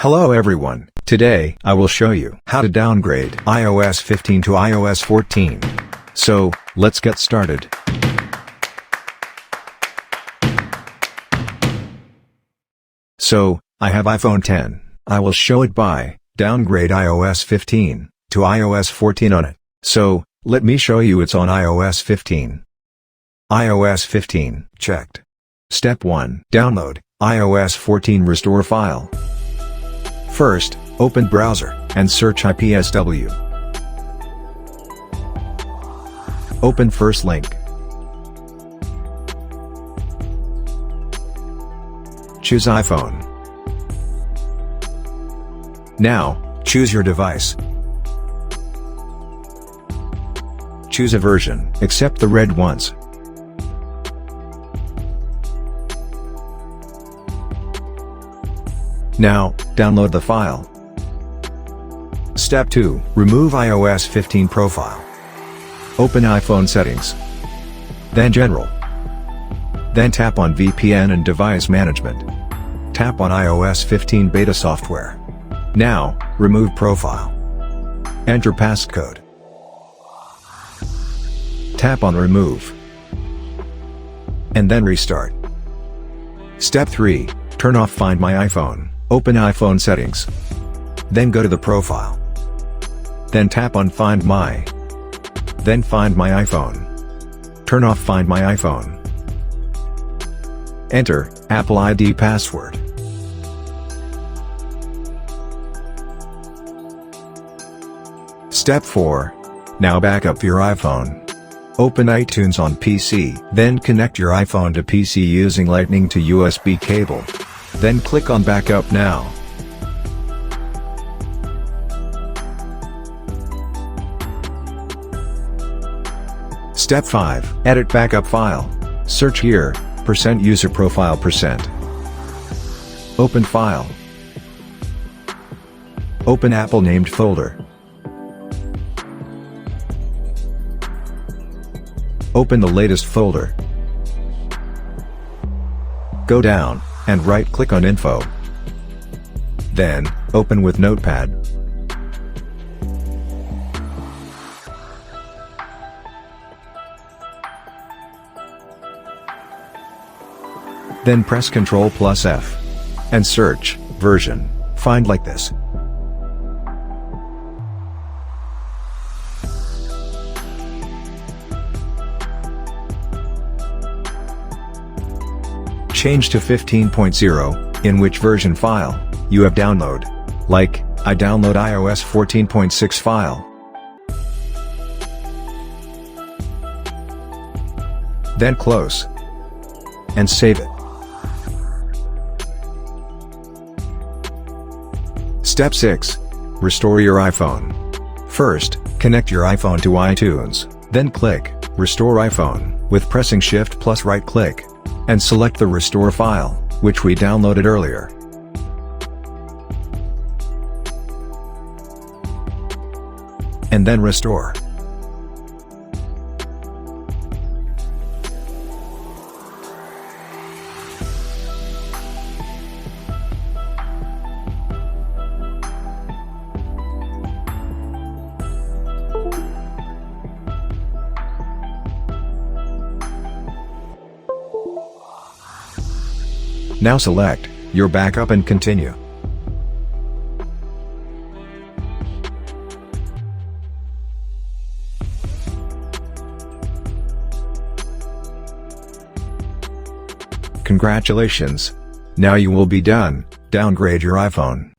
Hello everyone, today I will show you how to downgrade iOS 15 to iOS 14. So, let's get started. So, I have iPhone 10, I will show it by downgrade iOS 15 to iOS 14 on it. So, let me show you it's on iOS 15. iOS 15, checked. Step 1, download iOS 14 restore file. First, open browser, and search IPSW. Open first link. Choose iPhone. Now, choose your device. Choose a version, except the red ones. Now, download the file. Step 2, remove iOS 15 profile. Open iPhone settings. Then General. Then tap on VPN and Device Management. Tap on iOS 15 beta software. Now, remove profile. Enter passcode. Tap on Remove. And then restart. Step 3, turn off Find My iPhone. Open iPhone settings. Then go to the profile. Then tap on Find My. Then Find My iPhone. Turn off Find My iPhone. Enter Apple ID password. Step 4. Now back up your iPhone. Open iTunes on PC. Then connect your iPhone to PC using Lightning to USB cable. Then click on Backup Now. Step 5. Edit backup file. Search here, %user profile %. Open file. Open Apple named folder. Open the latest folder. Go down, and right-click on Info. Then, open with Notepad. Then press Ctrl+F. And search, version, find like this. Change to 15.0, in which version file you have download. Like, I download iOS 14.6 file. Then close. And save it. Step 6. Restore your iPhone. First, connect your iPhone to iTunes, then click Restore iPhone, with pressing Shift plus right-click. And select the restore file, which we downloaded earlier. And then restore. Now select your backup and continue. Congratulations! Now you will be done. Downgrade your iPhone.